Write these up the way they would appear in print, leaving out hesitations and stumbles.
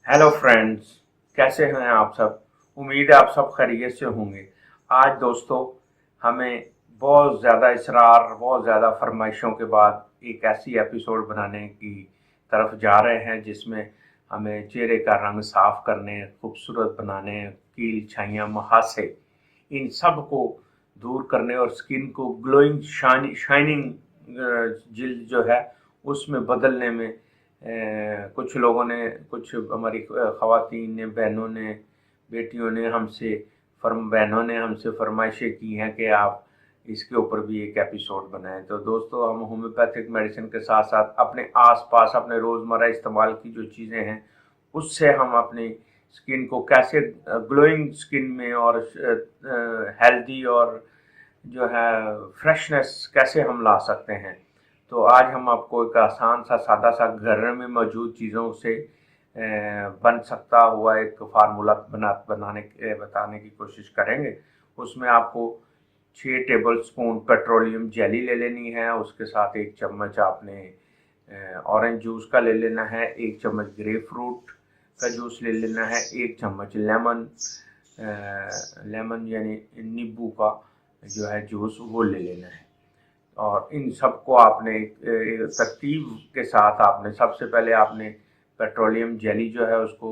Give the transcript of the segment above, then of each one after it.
Hello friends, कैसे हैं आप सब। उम्मीद है आप सब खैरियत से होंगे। आज दोस्तों, हमें बहुत ज़्यादा इसरार, बहुत ज़्यादा फरमाइशों के बाद एक ऐसी एपिसोड बनाने की तरफ जा रहे हैं जिसमें हमें चेहरे का रंग साफ करने, खूबसूरत बनाने, कील, छाइयाँ, मुहासे, इन सब को दूर करने और स्किन को ग्लोइंग शाइनिंग जिल्द जो है उसमें बदलने में कुछ लोगों ने, कुछ हमारी ख़वातीन ने, बहनों ने, बेटियों ने बहनों ने हमसे फरमाइशें की हैं कि आप इसके ऊपर भी एक एपिसोड बनाएं। तो दोस्तों, हम होम्योपैथिक मेडिसिन के साथ साथ अपने आसपास अपने रोज़मर्रा इस्तेमाल की जो चीज़ें हैं उससे हम अपनी स्किन को कैसे ग्लोइंग स्किन में और हेल्दी और जो है फ्रेशनेस कैसे हम ला सकते हैं। तो आज हम आपको एक आसान सा, सादा सा, घर में मौजूद चीज़ों से बन सकता हुआ एक फार्मूला बताने की कोशिश करेंगे। उसमें आपको 6 टेबल स्पून पेट्रोलियम जेली ले लेनी है। उसके साथ 1 चम्मच आपने ऑरेंज जूस का ले लेना है, 1 चम्मच ग्रेप फ्रूट का जूस ले लेना है, 1 चम्मच लेमन यानी नींबू का जो है जूस वो ले लेना है। और इन सबको आपने तरतीब के साथ आपने सबसे पहले आपने पेट्रोलियम जेली जो है उसको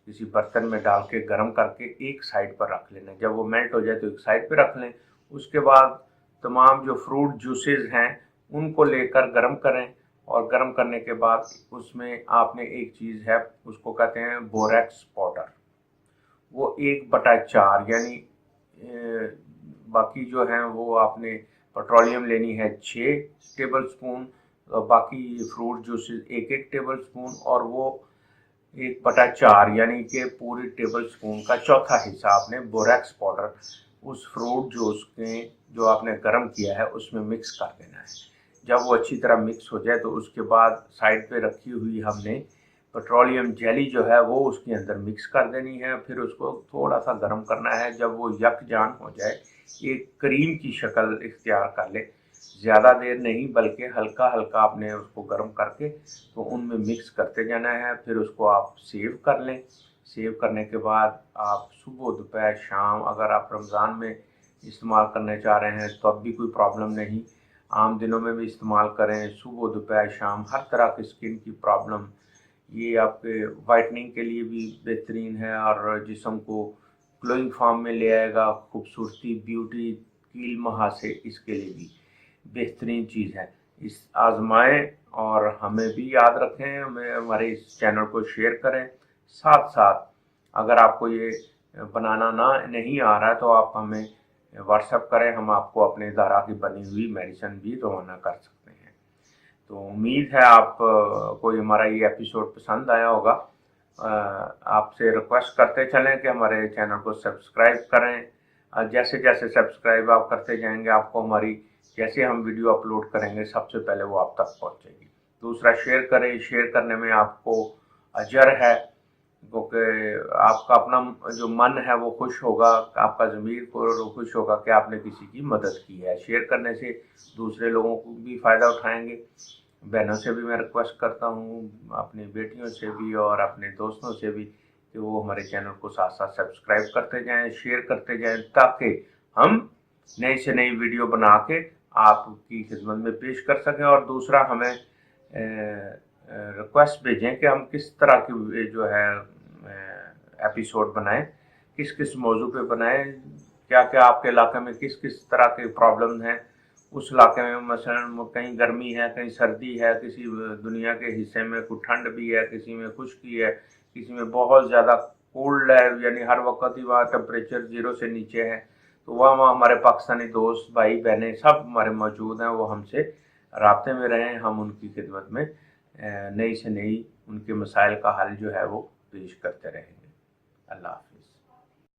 किसी बर्तन में डाल के गर्म करके एक साइड पर रख लेना। जब वो मेल्ट हो जाए तो एक साइड पर रख लें। उसके बाद तमाम जो फ्रूट जूसेस हैं उनको लेकर गर्म करें, और गर्म करने के बाद उसमें आपने एक चीज़ है, उसको कहते हैं बोरेक्स पाउडर, वो 1/4 यानी बाकी जो हैं वो आपने पेट्रोलियम लेनी है 6 टेबल स्पून, बाकी फ्रूट जूसेस 1-1 टेबल स्पून, और वो 1/4 यानी कि पूरी टेबल स्पून का चौथा हिस्सा आपने बोरेक्स पाउडर उस फ्रूट जूस के जो आपने गर्म किया है उसमें मिक्स कर देना है। जब वो अच्छी तरह मिक्स हो जाए तो उसके बाद साइड पे रखी हुई हमने पेट्रोलियम जेली जो है वो उसके अंदर मिक्स कर देनी है। फिर उसको थोड़ा सा गर्म करना है। जब वो यकजान हो जाए, एक क्रीम की शक्ल इख्तियार कर ले, ज़्यादा देर नहीं बल्कि हल्का हल्का आपने उसको गर्म करके तो उनमें मिक्स करते जाना है। फिर उसको आप सेव कर लें। सेव करने के बाद आप सुबह, दोपहर, शाम, अगर आप रमज़ान में इस्तेमाल करने चाह रहे हैं तो अब भी कोई प्रॉब्लम नहीं, आम दिनों में भी इस्तेमाल करें। सुबह, दोपहर, शाम, हर तरह की स्किन की प्रॉब्लम, ये आपके वाइटनिंग के लिए भी बेहतरीन है और जिस्म को ग्लोइंग फॉर्म में ले आएगा। खूबसूरती, ब्यूटी, कील, मुहासे, इसके लिए भी बेहतरीन चीज़ है। इस आजमाएं और हमें भी याद रखें, हमें हमारे इस चैनल को शेयर करें। साथ साथ अगर आपको ये बनाना नहीं आ रहा है तो आप हमें व्हाट्सएप करें, हम आपको अपने दारा की बनी हुई मेडिसिन भी रवाना कर सकते हैं। तो उम्मीद है आप को हमारा ये एपिसोड पसंद आया होगा। आपसे रिक्वेस्ट करते चलें कि हमारे चैनल को सब्सक्राइब करें। जैसे जैसे सब्सक्राइब आप करते जाएंगे आपको हमारी जैसे हम वीडियो अपलोड करेंगे सबसे पहले वो आप तक पहुंचेगी। दूसरा, शेयर करें। शेयर करने में आपको अजर है, क्योंकि आपका अपना जो मन है वो खुश होगा, आपका ज़मीर को खुश होगा कि आपने किसी की मदद की है। शेयर करने से दूसरे लोगों को भी फ़ायदा उठाएंगे। बहनों से भी मैं रिक्वेस्ट करता हूँ, अपनी बेटियों से भी और अपने दोस्तों से भी, कि वो हमारे चैनल को साथ साथ सब्सक्राइब करते जाएं, शेयर करते जाएं, ताकि हम नई से नई वीडियो बना के आपकी खिदमत में पेश कर सकें। और दूसरा, हमें रिक्वेस्ट भेजें कि हम किस तरह की जो है एपिसोड बनाएं, किस किस मौजू पे बनाएं, क्या क्या आपके इलाके में किस किस तरह के प्रॉब्लम हैं। उस इलाके में मसलन कहीं गर्मी है, कहीं सर्दी है, किसी दुनिया के हिस्से में कुछ ठंड भी है, किसी में खुश्की है, किसी में बहुत ज़्यादा कोल्ड है, यानी हर वक्त ही वहाँ टेम्परेचर 0 से नीचे है। तो वहाँ हमारे पाकिस्तानी दोस्त, भाई, बहनें सब हमारे मौजूद हैं। वो हमसे राब्ते में रहें, हम उनकी खिदमत में नई से नई उनके मसाइल का हल जो है वो पेश करते रहेंगे। अल्लाह हाफ़िज़।